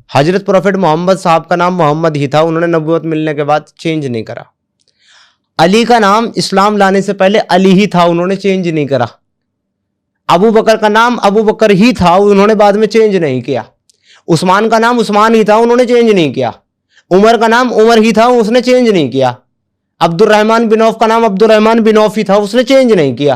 हजरत प्रॉफेट मोहम्मद साहब का नाम मोहम्मद ही था, उन्होंने नबूवत मिलने के बाद चेंज नहीं करा। अली का नाम इस्लाम लाने से पहले अली ही था, उन्होंने चेंज नहीं करा। अबू बकर का नाम अबू बकर ही था, उन्होंने बाद में चेंज नहीं किया। उस्मान का नाम उस्मान ही था, उन्होंने चेंज नहीं किया। उमर का नाम उमर ही था, उसने चेंज नहीं किया। अब्दुर्रहमान बिन औफ का नाम अब्दुर्रहमान बिन औफ ही था, उसने चेंज नहीं किया।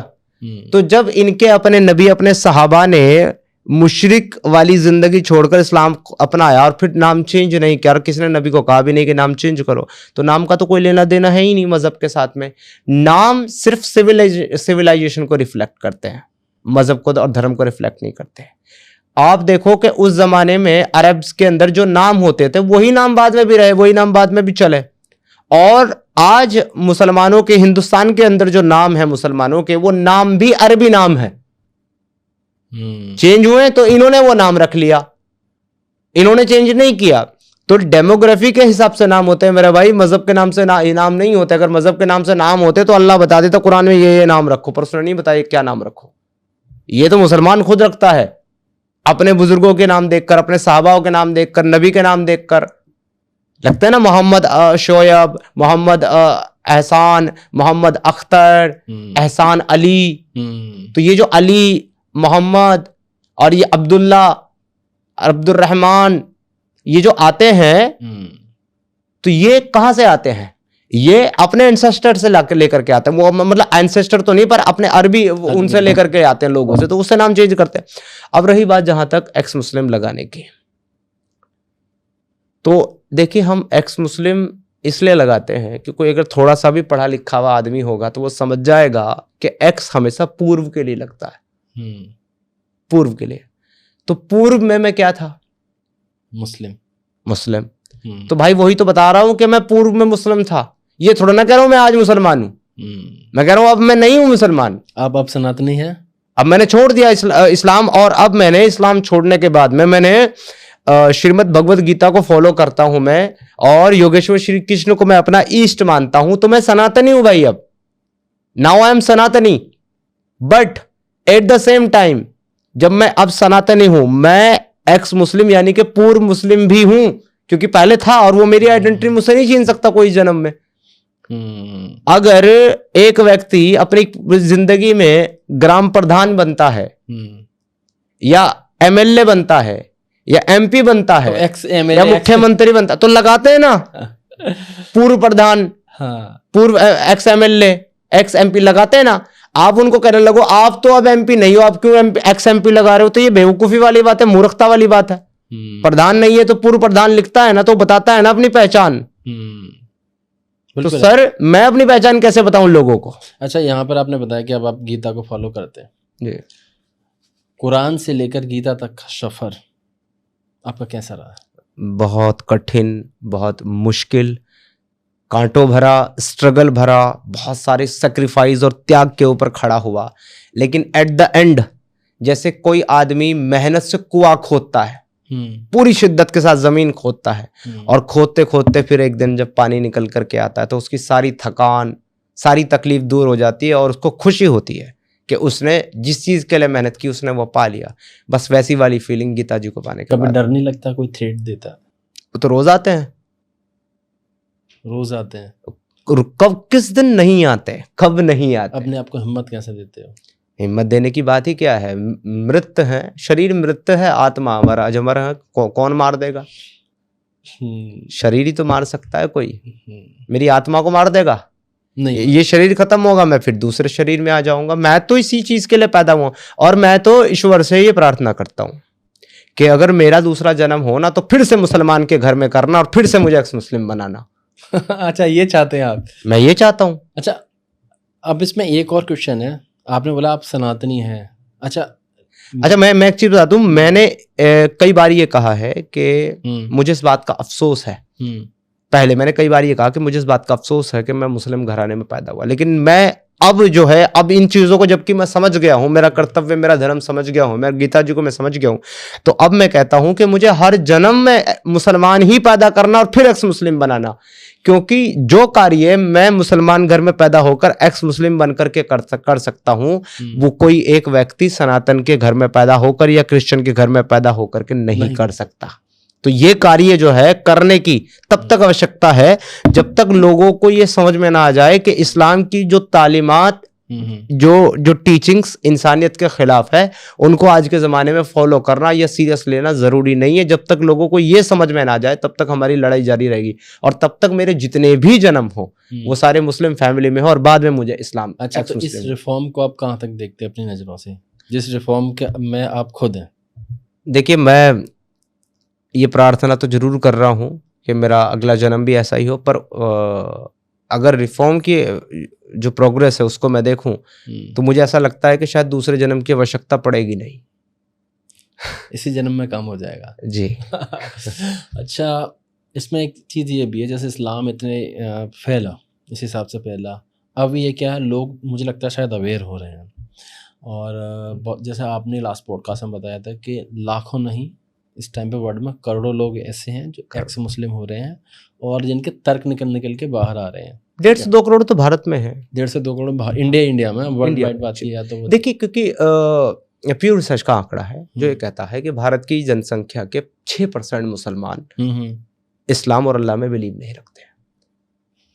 तो जब इनके अपने नबी, अपने सहाबा ने मुशरिक वाली जिंदगी छोड़कर इस्लाम अपनाया और फिर नाम चेंज नहीं किया, और किसी ने नबी को कहा भी नहीं कि नाम चेंज करो, तो नाम का तो कोई लेना देना है ही नहीं मजहब के साथ में। नाम सिर्फ सिविलाइजेशन को रिफ्लेक्ट करते हैं, मजहब को और धर्म को रिफ्लेक्ट नहीं करते। आप देखो कि उस जमाने में अरब्स के अंदर जो नाम होते थे वही नाम बाद में भी रहे, वही नाम बाद में भी चले। और आज मुसलमानों के, हिंदुस्तान के अंदर जो नाम है मुसलमानों के, वो नाम भी अरबी नाम है। चेंज हुए तो इन्होंने वो नाम रख लिया, इन्होंने चेंज नहीं किया। तो डेमोग्राफी के हिसाब से नाम होते हैं मेरे भाई, मजहब के नाम से नाम नहीं होते। अगर मजहब के नाम से नाम होते तो अल्लाह बता देता कुरान में ये नाम रखो, पर उसने नहीं बताया क्या नाम रखो। ये तो मुसलमान खुद रखता है, अपने बुजुर्गों के नाम देखकर, अपने साहबाओं के नाम देखकर, नबी के नाम देखकर। लगता है ना मोहम्मद शोएब, मोहम्मद एहसान, मोहम्मद अख्तर, एहसान अली। तो ये जो अली, मोहम्मद और ये अब्दुल्ला, अब्दुर्रहमान, ये जो आते हैं, तो ये कहां से आते हैं? ये अपने एंसेस्टर से लेकर के आते हैं। वो मतलब एंसेस्टर तो नहीं, पर अपने अरबी उनसे लेकर के आते हैं लोगों से, तो उससे नाम चेंज करते हैं। अब रही बात जहां तक एक्स मुस्लिम लगाने की, तो देखिए हम एक्स मुस्लिम इसलिए लगाते हैं कि कोई अगर थोड़ा सा भी पढ़ा लिखा हुआ आदमी होगा तो वो समझ जाएगा कि एक्स हमेशा पूर्व के लिए लगता है, पूर्व के लिए। तो पूर्व में मैं क्या था? मुस्लिम। तो भाई वही तो बता रहा हूं कि मैं पूर्व में मुस्लिम था। ये थोड़ा ना कह रहा हूं मैं आज मुसलमान हूं, मैं कह रहा हूं अब मैं नहीं हूं मुसलमान। अब सनातनी है, अब मैंने छोड़ दिया इस्लाम। और अब मैंने इस्लाम छोड़ने के बाद में मैंने श्रीमद् भगवद गीता को फॉलो करता हूं मैं, और योगेश्वर श्री कृष्ण को मैं अपना ईष्ट मानता हूं। तो मैं सनातनी हूं भाई। अब नाउ आई एम सनातनी। But at the same time जब मैं अब सनातनी हूं, मैं एक्स मुस्लिम यानी कि पूर्व मुस्लिम भी हूं, क्योंकि पहले था और वो मेरी आइडेंटिटी मुझसे नहीं छीन सकता कोई जन्म में। अगर एक व्यक्ति अपनी जिंदगी में ग्राम प्रधान बनता है, या एमएलए बनता है, या एमपी बनता है, तो या मुख्यमंत्री बनता, तो लगाते हैं ना पूर्व प्रधान, पूर्व एक्स एमएलए, एक्स एमपी लगाते हैं ना। आप उनको कहने लगो आप तो अब एमपी नहीं हो, आप क्यों एक्स एमपी लगा रहे हो? तो ये बेवकूफी वाली बात है, मूर्खता वाली बात है। प्रधान नहीं है तो पूर्व प्रधान लिखता है ना, तो बताता है ना अपनी पहचान। तो सर मैं अपनी पहचान कैसे बताऊं लोगों को? अच्छा, यहाँ पर आपने बताया कि अब आप गीता को फॉलो करते हैं जी। कुरान से लेकर गीता तक का सफर आपका कैसा रहा? बहुत कठिन, बहुत मुश्किल, कांटों भरा, स्ट्रगल भरा, बहुत सारे सैक्रिफाइस और त्याग के ऊपर खड़ा हुआ। लेकिन एट द एंड जैसे कोई आदमी मेहनत से कुआं खोदता है, पूरी शिद्दत के साथ जमीन खोदता है, और खोदते खोदते फिर एक दिन जब पानी निकल करके आता है तो उसकी सारी थकान, सारी तकलीफ दूर हो जाती है, और उसको खुशी होती है कि उसने जिस चीज के लिए मेहनत की उसने वो पा लिया। बस वैसी वाली फीलिंग गीता जी को पाने के बाद। कभी डर नहीं लगता कोई थ्रेट देता? तो रोज आते हैं, रोज आते हैं। कब किस दिन नहीं आते, कब नहीं आते? अपने आप को हिम्मत कैसे देते हो? हिम्मत देने की बात ही क्या है? मृत है शरीर, मृत है आत्मा, हमारा अजमर है, कौन मार देगा? शरीर ही तो मार सकता है कोई। मेरी आत्मा को मार देगा? नहीं। ये शरीर खत्म होगा, मैं फिर दूसरे शरीर में आ जाऊंगा। मैं तो इसी चीज के लिए पैदा हुआ, और मैं तो ईश्वर से ये प्रार्थना करता हूँ कि अगर मेरा दूसरा जन्म हो ना, तो फिर से मुसलमान के घर में करना, और फिर से मुझे एक्स मुस्लिम बनाना। अच्छा, ये चाहते हैं आप? मैं ये चाहता हूँ। अच्छा, अब इसमें एक और क्वेश्चन है। आपने बोला आप सनातनी हैं। अच्छा, मैं एक चीज बता दूं, मैंने कई बार ये कहा है कि मुझे इस बात का अफसोस है। पहले मैंने कई बार ये कहा कि मुझे इस बात का अफसोस है कि मैं मुस्लिम घराने में पैदा हुआ। लेकिन मैं अब जो है, अब इन चीजों को जबकि मैं समझ गया हूं, मेरा कर्तव्य, मेरा धर्म समझ गया हूं, मैं गीता जी को मैं समझ गया हूं, तो अब मैं कहता हूं कि मुझे हर जन्म में मुसलमान ही पैदा करना और फिर एक्स मुस्लिम बनाना। क्योंकि जो कार्य मैं मुसलमान घर में पैदा होकर एक्स मुस्लिम बनकर के कर सकता हूं, वो कोई एक व्यक्ति सनातन के घर में पैदा होकर या क्रिश्चियन के घर में पैदा होकर के नहीं कर सकता। तो ये कार्य जो है करने की तब तक आवश्यकता है जब तक लोगों को ये समझ में ना आ जाए कि इस्लाम की जो तालीमात, जो टीचिंग्स इंसानियत के खिलाफ है, उनको आज के ज़माने में फॉलो करना या सीरियस लेना ज़रूरी नहीं है। जब तक लोगों को ये समझ में ना जाए तब तक हमारी लड़ाई जारी रहेगी, और तब तक मेरे जितने भी जन्म हो वो सारे मुस्लिम फैमिली में हो, और बाद में मुझे इस्लाम। अच्छा, तो इस रिफॉर्म को आप कहाँ तक देखते हैं अपनी नज़रों से, जिस रिफॉर्म के में आप खुद हैं? देखिए, मैं ये प्रार्थना तो जरूर कर रहा हूँ कि मेरा अगला जन्म भी ऐसा ही हो, पर अगर रिफॉर्म की जो प्रोग्रेस है उसको मैं देखूं तो मुझे ऐसा लगता है कि शायद दूसरे जन्म की आवश्यकता पड़ेगी नहीं, इसी जन्म में काम हो जाएगा जी। अच्छा, इसमें एक चीज़ ये भी है, जैसे इस्लाम इतने फैला, इस हिसाब से फैला, अब ये क्या है, लोग मुझे लगता है शायद अवेयर हो रहे हैं। और जैसे आपने लास्ट पॉडकास्ट में बताया था कि लाखों नहीं, इस टाइम पे वर्ल्ड में करोड़ों लोग ऐसे हैं जो एक्स मुस्लिम हो रहे हैं और जिनके तर्क निकल के बाहर आ रहे हैं। 1.5 से 2 करोड़ तो भारत में है। 1.5 से 2 करोड़ बाहर, इंडिया में वर्ल्ड वाइड बात किया तो देखिए, क्योंकि प्योर रिसर्च का आंकड़ा है जो ये कहता है कि भारत की जनसंख्या के 6% मुसलमान इस्लाम और अल्लाह में बिलीव नहीं रखते हैं।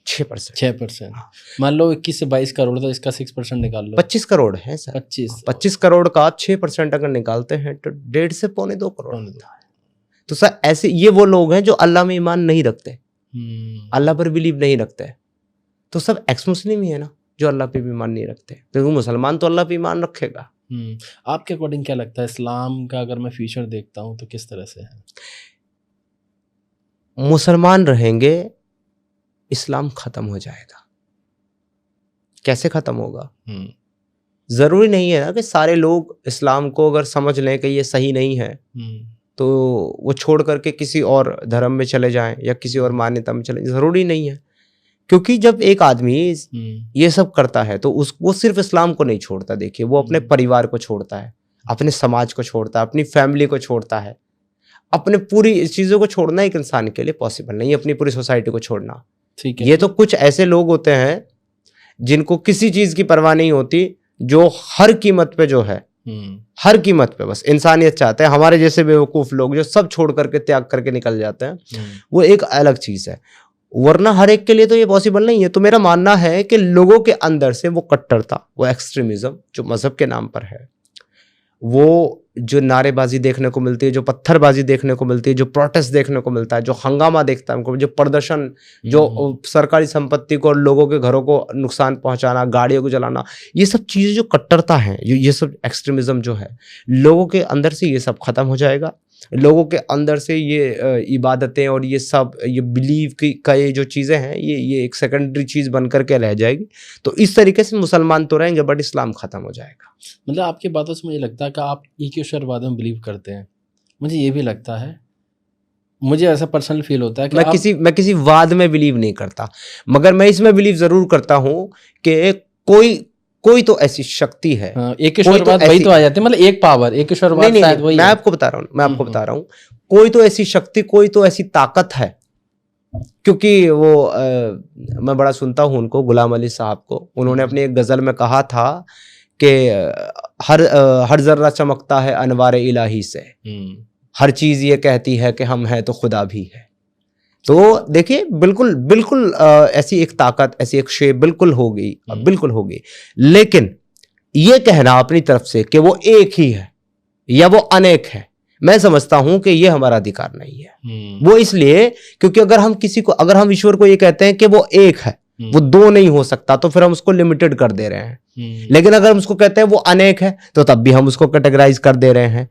6%। मान लो 21 से 22 करोड़, तो इसका 6% निकाल लो, 25 करोड़ है सर। 25 करोड़ का 6% अगर निकालते हैं तो 1.5 से 1.25 करोड़ होता है। तो सर ऐसे ये वो लोग हैं जो अल्लाह में ईमान नहीं रखते, अल्लाह पर बिलीव नहीं रखते, तो सब एक्स मुस्लिम ही है ना जो अल्लाह पे भी ईमान नहीं रखते, क्योंकि मुसलमान तो अल्लाह पे ईमान रखेगा। आपके अकॉर्डिंग क्या लगता है, इस्लाम का अगर मैं फ्यूचर देखता हूँ तो किस तरह से है? मुसलमान रहेंगे, इस्लाम खत्म हो जाएगा। कैसे खत्म होगा? जरूरी नहीं है ना कि सारे लोग इस्लाम को अगर समझ लें कि ये सही नहीं है तो वो छोड़ करके किसी और धर्म में चले जाएं या किसी और मान्यता में चले, जरूरी नहीं है। क्योंकि जब एक आदमी ये सब करता है तो वो सिर्फ इस्लाम को नहीं छोड़ता, देखिए वो अपने परिवार को छोड़ता है, अपने समाज को छोड़ता है, अपनी फैमिली को छोड़ता है, अपने पूरी चीज़ों को छोड़ना एक इंसान के लिए पॉसिबल नहीं है, अपनी पूरी सोसाइटी को छोड़ना। ठीक है, ये तो कुछ ऐसे लोग होते हैं जिनको किसी चीज़ की परवाह नहीं होती, जो हर कीमत पे जो है, हर कीमत पे बस इंसानियत चाहते हैं। हमारे जैसे बेवकूफ़ लोग जो सब छोड़ करके त्याग करके निकल जाते हैं, वो एक अलग चीज़ है, वरना हर एक के लिए तो ये पॉसिबल नहीं है। तो मेरा मानना है कि लोगों के अंदर से वो कट्टरता, वो एक्सट्रीमिज्म जो मजहब के नाम पर है, वो जो नारेबाजी देखने को मिलती है, जो पत्थरबाजी देखने को मिलती है, जो प्रोटेस्ट देखने को मिलता है, जो हंगामा देखता है हमको, जो प्रदर्शन, जो सरकारी संपत्ति को और लोगों के घरों को नुकसान पहुंचाना, गाड़ियों को जलाना, ये सब चीज़ें जो कट्टरता है, ये सब एक्सट्रीमिज्म जो है, लोगों के अंदर से ये सब खत्म हो जाएगा। लोगों के अंदर से ये इबादतें और ये सब ये बिलीव का ये जो चीज़ें हैं, ये एक सेकेंडरी चीज़ बन करके रह जाएगी। तो इस तरीके से मुसलमान तो रहेंगे बट इस्लाम ख़त्म हो जाएगा। मतलब आपकी बातों से मुझे लगता है कि आप एक ईश्वरवाद में बिलीव करते हैं। मुझे ये भी लगता है, मुझे ऐसा पर्सनल फील होता है कि मैं किसी वाद में बिलीव नहीं करता, मगर मैं इसमें बिलीव ज़रूर करता हूँ कि कोई तो ऐसी शक्ति है। एक ईश्वरवाद वही तो आ जाती है, मतलब एक पावर, एक ईश्वरवाद शायद वही। मैं आपको बता रहा हूँ, कोई तो ऐसी शक्ति, कोई तो ऐसी ताकत है। क्योंकि वो मैं बड़ा सुनता हूँ उनको, गुलाम अली साहब को, उन्होंने अपनी एक गज़ल में कहा था कि हर जर्रा चमकता है अनवारे इलाही से, हर चीज़ ये कहती है कि हम हैं तो खुदा भी है। तो देखिए बिल्कुल ऐसी एक ताकत, ऐसी एक शेप बिल्कुल होगी, लेकिन ये कहना अपनी तरफ से कि वो एक ही है या वो अनेक है, मैं समझता हूं कि ये हमारा अधिकार नहीं है। वो इसलिए क्योंकि अगर हम ईश्वर को ये कहते हैं कि वो एक है, वो दो नहीं हो सकता, तो फिर हम उसको लिमिटेड कर दे रहे हैं। लेकिन अगर हम उसको कहते हैं वो अनेक है, तो तब भी हम उसको कैटेगराइज कर दे रहे हैं।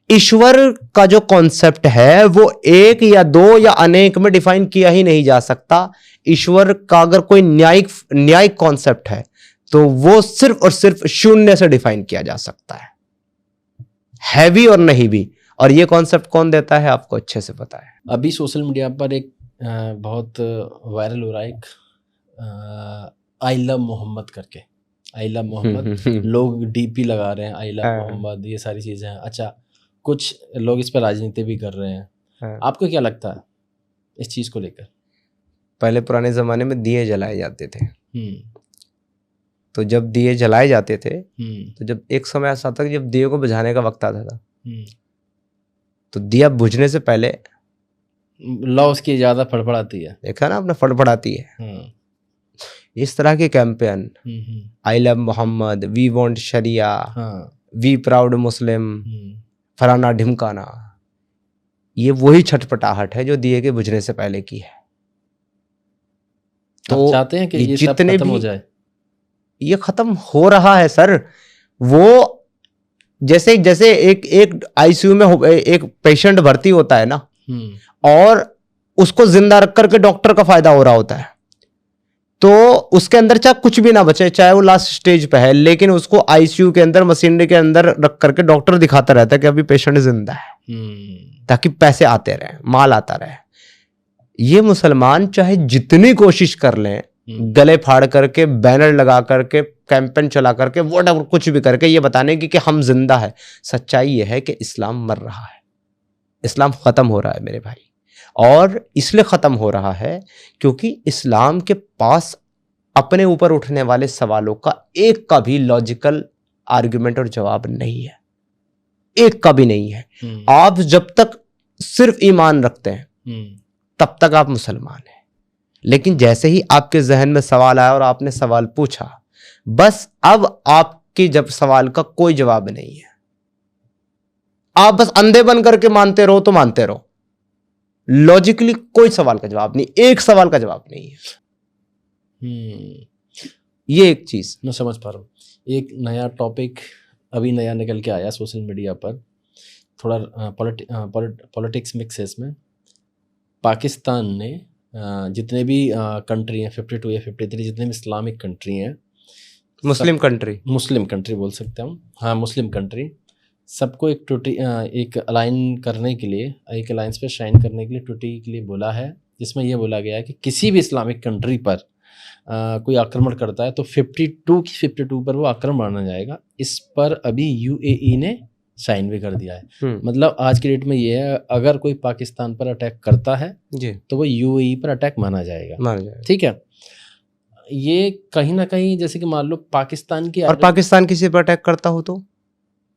ईश्वर का जो कॉन्सेप्ट है वो एक या दो या अनेक में डिफाइन किया ही नहीं जा सकता। ईश्वर का अगर कोई न्यायिक कॉन्सेप्ट है तो वो सिर्फ और सिर्फ शून्य से डिफाइन किया जा सकता है भी और नहीं भी। और ये कॉन्सेप्ट कौन देता है आपको अच्छे से पता है। अभी सोशल मीडिया पर एक बहुत वायरल हो रहा है एक आई लव मोहम्मद करके, आई लव मोहम्मद, लोग डीपी लगा रहे हैं आई लव मोहम्मद, ये सारी चीजें हैं। अच्छा, कुछ लोग इस पर राजनीति भी कर रहे हैं। आपको क्या लगता है इस चीज को लेकर? पहले पुराने जमाने में दिए जलाए जाते थे, तो जब दिए जलाए जाते थे तो जब एक समय ऐसा था जब दिए को बुझाने का वक्त आता था, तो दिया बुझने से पहले लौ उसकी ज्यादा फड़फड़ाती है, देखा ना आपने, फड़फड़ाती है। इस तरह के campaign, I love Mohammad, we want sharia, we proud Muslim, फलाना ढिमकाना, ये वही छटपटाहट है जो दिए के बुझने से पहले की है। तो चाहते हैं कि ये जितने खत्म हो जाए, ये खत्म हो रहा है सर। वो जैसे एक आईसीयू में एक पेशेंट भर्ती होता है ना, और उसको जिंदा रख करके डॉक्टर का फायदा हो रहा होता है, तो उसके अंदर चाहे कुछ भी ना बचे, चाहे वो लास्ट स्टेज पे है, लेकिन उसको आईसीयू के अंदर मशीनरी के अंदर रख करके डॉक्टर दिखाता रहता है कि अभी पेशेंट जिंदा है, ताकि पैसे आते रहे, माल आता रहे। ये मुसलमान चाहे जितनी कोशिश कर लें, गले फाड़ करके, बैनर लगा करके, कैंपेन चला करके, व्हाटएवर कुछ भी करके ये बताने की कि हम जिंदा है, सच्चाई ये है कि इस्लाम मर रहा है, इस्लाम खत्म हो रहा है मेरे भाई। और इसलिए खत्म हो रहा है क्योंकि इस्लाम के पास अपने ऊपर उठने वाले सवालों का एक का भी लॉजिकल आर्गुमेंट और जवाब नहीं है, एक का भी नहीं है। आप जब तक सिर्फ ईमान रखते हैं तब तक आप मुसलमान हैं, लेकिन जैसे ही आपके जहन में सवाल आया और आपने सवाल पूछा, बस अब आपके जब सवाल का कोई जवाब नहीं है, आप बस अंधे बन करके मानते रहो तो मानते रहो, लॉजिकली कोई सवाल का जवाब नहीं, एक सवाल का जवाब नहीं है। ये एक चीज मैं समझ पा रहा हूँ। एक नया टॉपिक अभी नया निकल के आया सोशल मीडिया पर, थोड़ा पॉलिटिक्स मिक्स है इसमें। पाकिस्तान ने जितने भी कंट्री हैं, 52 या 53 जितने भी इस्लामिक कंट्री हैं, मुस्लिम कंट्री बोल सकते हैं हम, हाँ मुस्लिम कंट्री, सबको एक अलाइन करने के लिए, एक अलायंस पे साइन करने के लिए ट्वीटी के लिए बोला है, जिसमें यह बोला गया है कि किसी भी इस्लामिक कंट्री पर कोई आक्रमण करता है तो 52 पर वो आक्रमण माना जाएगा। इस पर अभी यूएई ने साइन भी कर दिया है। मतलब आज की डेट में ये है, अगर कोई पाकिस्तान पर अटैक करता है जी, तो वो यूएई पर अटैक माना जाएगा। ठीक है, ये कहीं ना कहीं जैसे कि मान लो पाकिस्तान की, और पाकिस्तान किसी पर अटैक करता हो तो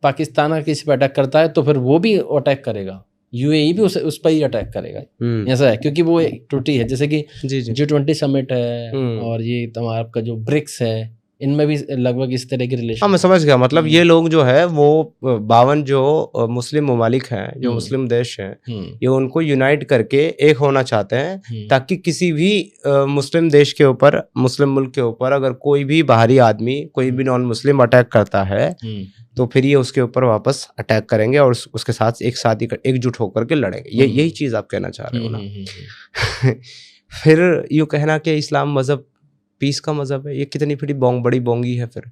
पाकिस्तान अगर किसी पर अटैक करता है तो फिर वो भी अटैक करेगा, यूएई भी उस पर ही अटैक करेगा। ऐसा है, क्योंकि वो एक त्रुटि है, जैसे कि G20 समिट है और ये तुम्हारा आपका जो ब्रिक्स है, इनमें भी लगभग इस तरह के रिलेशन। हाँ, मैं समझ गया। मतलब ये लोग जो है वो 52 जो मुस्लिम ममालिक हैं, जो मुस्लिम देश हैं, ये उनको यूनाइट करके एक होना चाहते हैं, ताकि किसी भी मुस्लिम देश के ऊपर, मुस्लिम मुल्क के ऊपर अगर कोई भी बाहरी आदमी, कोई भी नॉन मुस्लिम अटैक करता है तो फिर ये उसके ऊपर वापस अटैक करेंगे और उसके साथ एकजुट होकर के लड़ेंगे। यही चीज आप कहना चाह रहे हो ना? फिर यूँ कहना कि इस्लाम मजहब पीस का मजहब है, ये कितनी बड़ी बोंगी है। फिर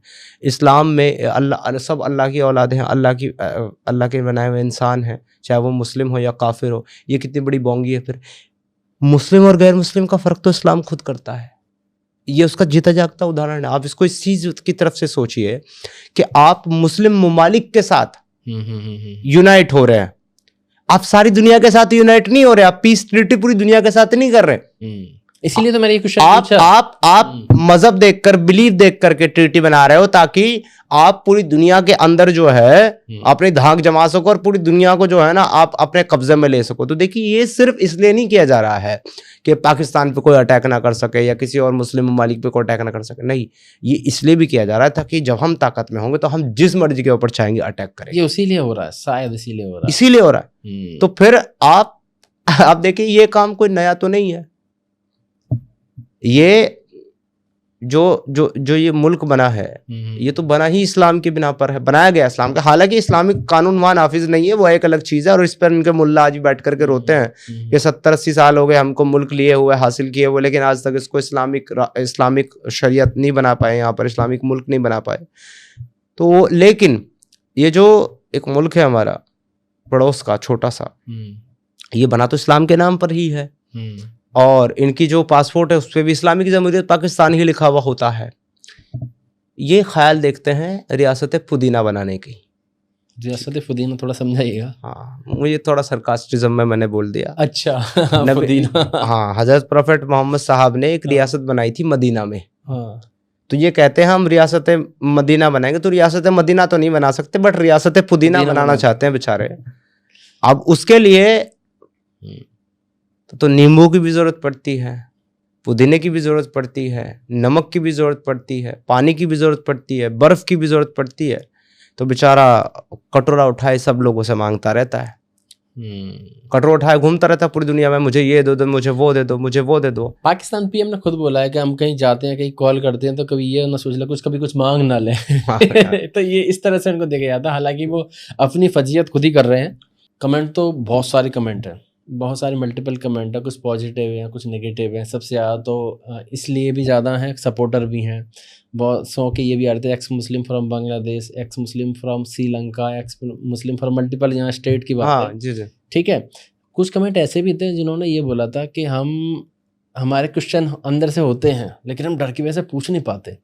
इस्लाम में अल्लाह, सब अल्लाह की औलाद हैं, अल्लाह के बनाए हुए इंसान हैं, चाहे वो मुस्लिम हो या काफिर हो। ये कितनी बड़ी बोंगी है। फिर मुस्लिम और गैर मुस्लिम का फ़र्क तो इस्लाम खुद करता है। ये उसका जीता जागता उदाहरण है। आप इसको इस चीज़ की तरफ से सोचिए कि आप मुस्लिम ममालिक के साथ यूनाइट हो रहे हैं, आप सारी दुनिया के साथ यूनाइट नहीं हो रहे, आप पीस ट्रीटी पूरी दुनिया के साथ नहीं कर रहे। इसीलिए तो मेरी क्वेश्चन, आप मजहब देखकर, बिलीव देख करके ट्रीटी बना रहे हो, ताकि आप पूरी दुनिया के अंदर जो है अपनी धाक जमा सको और पूरी दुनिया को जो है ना आप अपने कब्जे में ले सको। तो देखिए, ये सिर्फ इसलिए नहीं किया जा रहा है कि पाकिस्तान पे कोई अटैक ना कर सके या किसी और मुस्लिम ममालिक पे कोई अटैक ना कर सके, नहीं, ये इसलिए भी किया जा रहा है ताकि जब हम ताकत में होंगे तो हम जिस मर्जी के ऊपर चाहेंगे अटैक करेंगे। ये इसीलिए हो रहा है, शायद इसीलिए हो रहा है। तो फिर आप देखिए, ये काम कोई नया तो नहीं है। ये जो ये मुल्क बना है, ये तो बना ही इस्लाम की बिना पर है, बनाया गया इस्लाम का। हालांकि इस्लामिक कानून मान हाफिज नहीं है, वो एक अलग चीज़ है। और इस पर इनके मुल्ला आज भी बैठ करके रोते हैं कि 70-80 साल हो गए हमको मुल्क लिए हुए, हासिल किए हुए, लेकिन आज तक इसको इस्लामिक शरीयत नहीं बना पाए, यहाँ पर इस्लामिक मुल्क नहीं बना पाए। तो लेकिन ये जो एक मुल्क है हमारा पड़ोस का छोटा सा, ये बना तो इस्लाम के नाम पर ही है। और इनकी जो पासपोर्ट है उस पर भी इस्लामिक जमहूरियत पाकिस्तान ही लिखा हुआ होता है। ये ख्याल देखते हैं रियासत पुदीना बनाने की। रियासत पुदीना थोड़ा समझाइएगा। हाँ, मुझे थोड़ा सरकास्टिज्म में मैंने बोल दिया। अच्छा, पुदीना। हाँ, हजरत प्रॉफेट मोहम्मद साहब ने एक रियासत बनाई थी मदीना में। हाँ, तो ये कहते हैं हम रियासत मदीना बनाएंगे, तो रियासत मदीना तो नहीं बना सकते, बट रियासत पुदीना बनाना चाहते हैं बेचारे। अब उसके लिए तो नींबू की भी ज़रूरत पड़ती है, पुदीने की भी ज़रूरत पड़ती है, नमक की भी ज़रूरत पड़ती है, पानी की भी ज़रूरत पड़ती है, बर्फ़ की भी ज़रूरत पड़ती है। तो बेचारा कटोरा उठाए सब लोगों से मांगता रहता है। कटोरा उठाए घूमता रहता है पूरी दुनिया में, मुझे ये दो, मुझे वो दे दो, मुझे वो दे दो। पाकिस्तान पीएम ने खुद बोला है कि हम कहीं जाते हैं, कहीं कॉल करते हैं तो कभी ये ना सोच ले कभी कुछ मांग ना ले। तो ये इस तरह से उनको देखा जाता है। हालांकि वो अपनी फजीयत खुद ही कर रहे हैं। कमेंट तो बहुत सारे कमेंट हैं, बहुत सारे मल्टीपल कमेंट है, कुछ पॉजिटिव हैं, कुछ नेगेटिव हैं। सबसे ज़्यादा तो इसलिए भी ज़्यादा हैं, सपोर्टर भी हैं बहुत सौ के। ये भी आ रहे थे, x Muslim from Bangladesh, x Muslim from Sri Lanka, x Muslim from multiple, यहाँ स्टेट की बात है। जी जी, ठीक है। कुछ कमेंट ऐसे भी थे जिन्होंने ये बोला था कि हमारे क्वेश्चन अंदर से होते हैं लेकिन हम डर की वजह से पूछ नहीं पाते,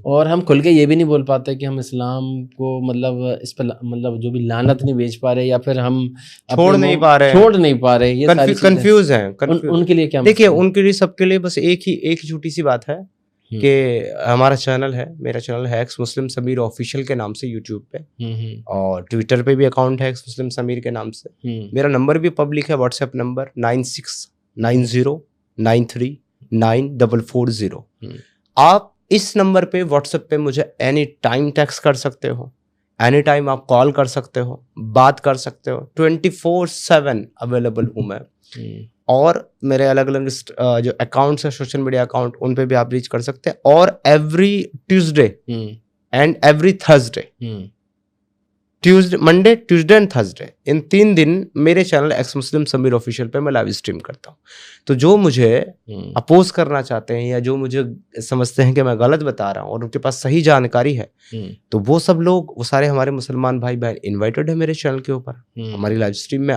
और हम खुल के ये भी नहीं बोल पाते कि हम इस्लाम को मतलब इस पर मतलब जो भी लानत नहीं बेच पा रहे, या फिर हम छोड़ नहीं पा रहे, ये सारी चीजें कंफ्यूज हैं। उनके लिए क्या देखिए, मतलब है? उनके लिए, सबके लिए बस एक ही छोटी सी बात है कि हमारा चैनल है, मेरा चैनल है एक्स मुस्लिम समीर ऑफिशियल के नाम से यूट्यूब पे, और ट्विटर पे भी अकाउंट है एक्स मुस्लिम समीर के नाम से। मेरा नंबर भी पब्लिक है, व्हाट्सएप नंबर 9690939440। आप इस नंबर पे व्हाट्सएप पे मुझे एनी टाइम टेक्स्ट कर सकते हो, एनी टाइम आप कॉल कर सकते हो, बात कर सकते हो, 24/7 अवेलेबल हूँ मैं। और मेरे अलग अलग जो अकाउंट्स है, सोशल मीडिया अकाउंट, उन पे भी आप रीच कर सकते हैं। और every Tuesday and every Thursday, Monday, Tuesday and Thursday, इन 3 दिन मेरे channel ex Muslim Sameer official पे मैं लाइव स्ट्रीम करता हूँ। तो जो मुझे अपोज करना चाहते हैं या जो मुझे समझते हैं कि मैं गलत बता रहा हूँ और उनके पास सही जानकारी है, तो वो सब लोग, वो सारे हमारे मुसलमान भाई बहन इन्वाइटेड है मेरे चैनल के ऊपर, हमारी लाइव स्ट्रीम में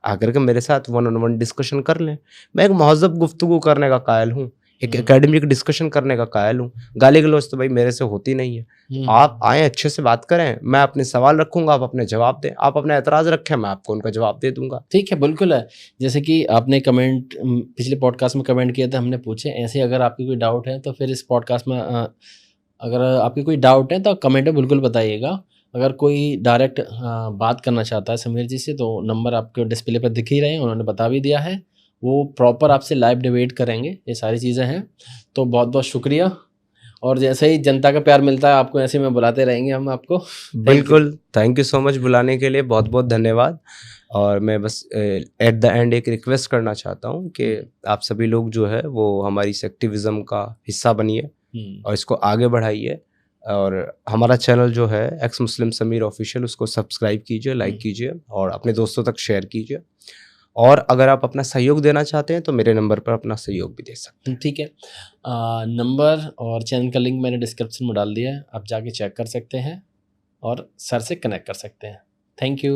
आकर के मेरे साथ 1-on-1 डिस्कशन कर लें। मैं एक महज़ब गुफ्तगू करने का कायल हूँ, एक एकेडमिक डिस्कशन करने का कायल हूँ। गाली गलौज तो भाई मेरे से होती नहीं है। आप आए, अच्छे से बात करें, मैं अपने सवाल रखूंगा, आप अपने जवाब दें, आप अपना एतराज़ रखें, मैं आपको उनका जवाब दे दूंगा। ठीक है, बिल्कुल है। जैसे कि आपने कमेंट पिछले पॉडकास्ट में कमेंट किया था, हमने पूछे, ऐसे अगर आपकी कोई डाउट है तो फिर इस पॉडकास्ट में अगर आपकी कोई डाउट है तो कमेंट में बिल्कुल बताइएगा। अगर कोई डायरेक्ट बात करना चाहता है समीर जी से, तो नंबर आपके डिस्प्ले पर दिख ही रहे हैं, उन्होंने बता भी दिया है, वो प्रॉपर आपसे लाइव डिबेट करेंगे। ये सारी चीज़ें हैं। तो बहुत बहुत शुक्रिया, और जैसे ही जनता का प्यार मिलता है आपको, ऐसे में बुलाते रहेंगे हम आपको। बिल्कुल, थैंक यू सो मच बुलाने के लिए, बहुत बहुत धन्यवाद। और मैं बस एट द एंड एक रिक्वेस्ट करना चाहता हूँ कि आप सभी लोग जो है वो हमारी इस एक्टिविज़म का हिस्सा बनिए और इसको आगे बढ़ाइए। और हमारा चैनल जो है एक्स मुस्लिम समीर ऑफिशियल, उसको सब्सक्राइब कीजिए, लाइक कीजिए और अपने दोस्तों तक शेयर कीजिए। और अगर आप अपना सहयोग देना चाहते हैं तो मेरे नंबर पर अपना सहयोग भी दे सकते हैं। ठीक है, नंबर और चैनल का लिंक मैंने डिस्क्रिप्शन में डाल दिया है, आप जाके चेक कर सकते हैं और सर से कनेक्ट कर सकते हैं। Thank you.